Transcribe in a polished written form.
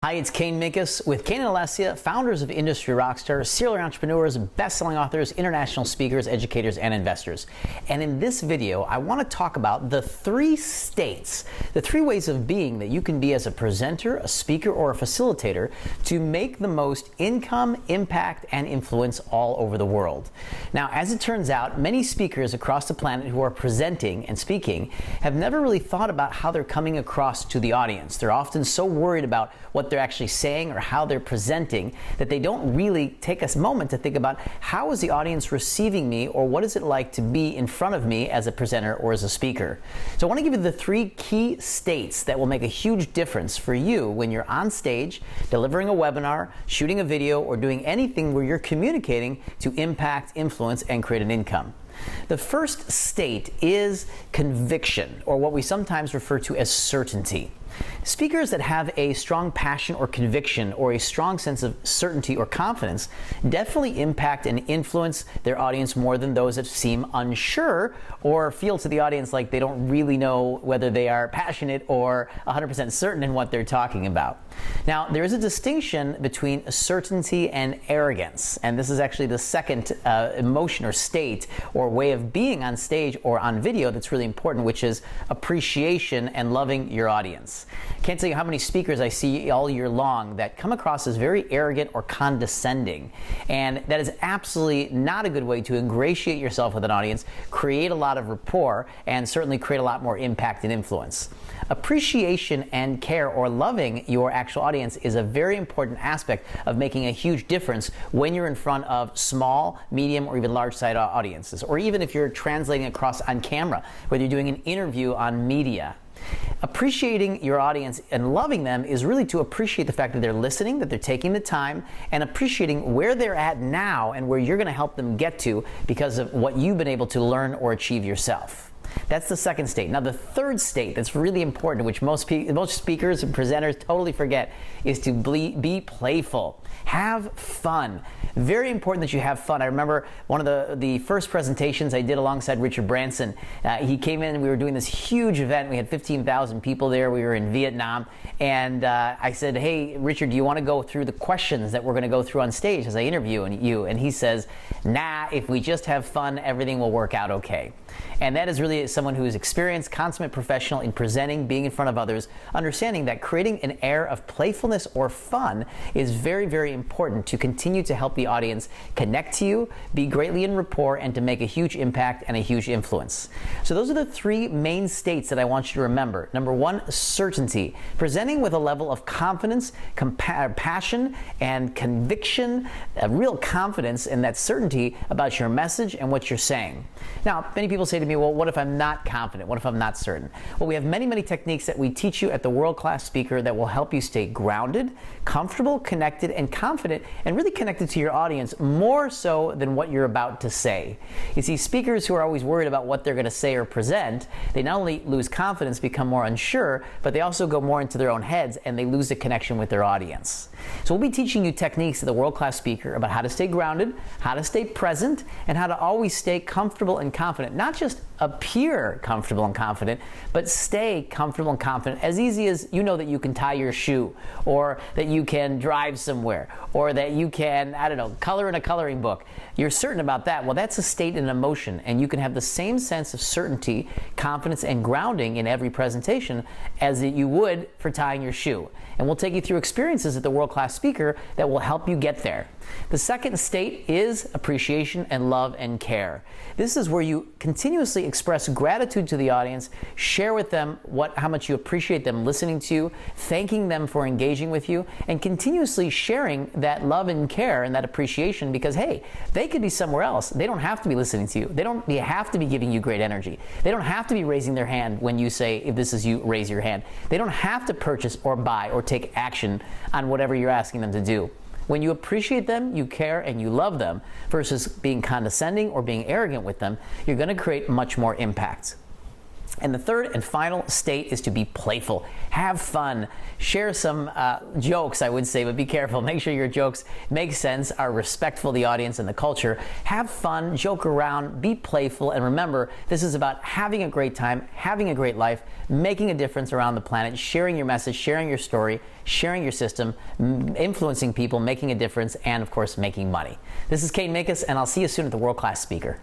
Hi, it's Kane with Kane Alessia, founders of Industry Rockstars, serial entrepreneurs, best-selling authors, international speakers, educators, and investors. And in this video, I want to talk about the three states, the three ways of being that you can be as a presenter, a speaker, or a facilitator to make the most income, impact, and influence all over the world. Now, as it turns out, many speakers across the planet who are presenting and speaking have never really thought about how they're coming across to the audience. They're often so worried about what they're actually saying or how they're presenting that they don't really take a moment to think about how is the audience receiving me, or what is it like to be in front of me as a presenter or as a speaker. So I want to give you the three key states that will make a huge difference for you when you're on stage, delivering a webinar, shooting a video, or doing anything where you're communicating to impact, influence, and create an income. The first state is conviction, or what we sometimes refer to as certainty. Speakers that have a strong passion or conviction or a strong sense of certainty or confidence definitely impact and influence their audience more than those that seem unsure or feel to the audience like they don't really know whether they are passionate or 100% certain in what they're talking about. Now, there is a distinction between certainty and arrogance, and this is actually the second emotion or state or way of being on stage or on video that's really important, which is appreciation and loving your audience. Can't tell you how many speakers I see all year long that come across as very arrogant or condescending, and that is absolutely not a good way to ingratiate yourself with an audience, create a lot of rapport, and certainly create a lot more impact and influence. Appreciation and care, or loving your actual audience, is a very important aspect of making a huge difference when you're in front of small, medium, or even large-sized audiences, or even if you're translating across on camera, whether you're doing an interview on media. Appreciating your audience and loving them is really to appreciate the fact that they're listening, that they're taking the time, and appreciating where they're at now and where you're going to help them get to because of what you've been able to learn or achieve yourself. That's the second state. Now, the third state that's really important, which most speakers and presenters totally forget, is to be playful. Have fun. Very important that you have fun. I remember one of the first presentations I did alongside Richard Branson. He came in and we were doing this huge event. We had 15,000 people there. We were in Vietnam. And I said, hey, Richard, do you want to go through the questions that we're going to go through on stage as I interview you? And he says, nah, if we just have fun, everything will work out okay. And that is really someone who is experienced, consummate professional in presenting, being in front of others, understanding that creating an air of playfulness or fun is very, very important to continue to help the audience connect to you, be greatly in rapport, and to make a huge impact and a huge influence. So those are the three main states that I want you to remember. Number one, certainty. Presenting with a level of confidence, passion, and conviction, a real confidence and that certainty about your message and what you're saying. Now, many people say to me, well, what if I'm not confident? What if I'm not certain? Well, we have many, many techniques that we teach you at the World Class Speaker that will help you stay grounded, comfortable, connected, and confident, and really connected to your audience more so than what you're about to say. You see, speakers who are always worried about what they're going to say or present, they not only lose confidence, become more unsure, but they also go more into their own heads and they lose the connection with their audience. So we'll be teaching you techniques at the World Class Speaker about how to stay grounded, how to stay present, and how to always stay comfortable and confident. Not just appear comfortable and confident, but stay comfortable and confident. As easy as you know that you can tie your shoe, or that you can drive somewhere, or that you can, I don't know, color in a coloring book. You're certain about that. Well, that's a state and emotion, and you can have the same sense of certainty, confidence, and grounding in every presentation as you would for tying your shoe. And we'll take you through experiences at the World Class Speaker that will help you get there. The second state is appreciation and love and care. This is where you continuously express gratitude to the audience, share with them how much you appreciate them listening to you, thanking them for engaging with you, and continuously sharing that love and care and that appreciation because, hey, they could be somewhere else. They don't have to be listening to you. They don't have to be giving you great energy. They don't have to be raising their hand when you say, if this is you, raise your hand. They don't have to purchase or buy or take action on whatever you're asking them to do. When you appreciate them, you care, and you love them, versus being condescending or being arrogant with them, you're going to create much more impact. And the third and final state is to be playful. Have fun. Share some jokes, I would say, but be careful. Make sure your jokes make sense, are respectful to the audience and the culture. Have fun, joke around, be playful, and remember, this is about having a great time, having a great life, making a difference around the planet, sharing your message, sharing your story, sharing your system, influencing people, making a difference, and of course, making money. This is Kane Alessia, and I'll see you soon at the World Class Speaker.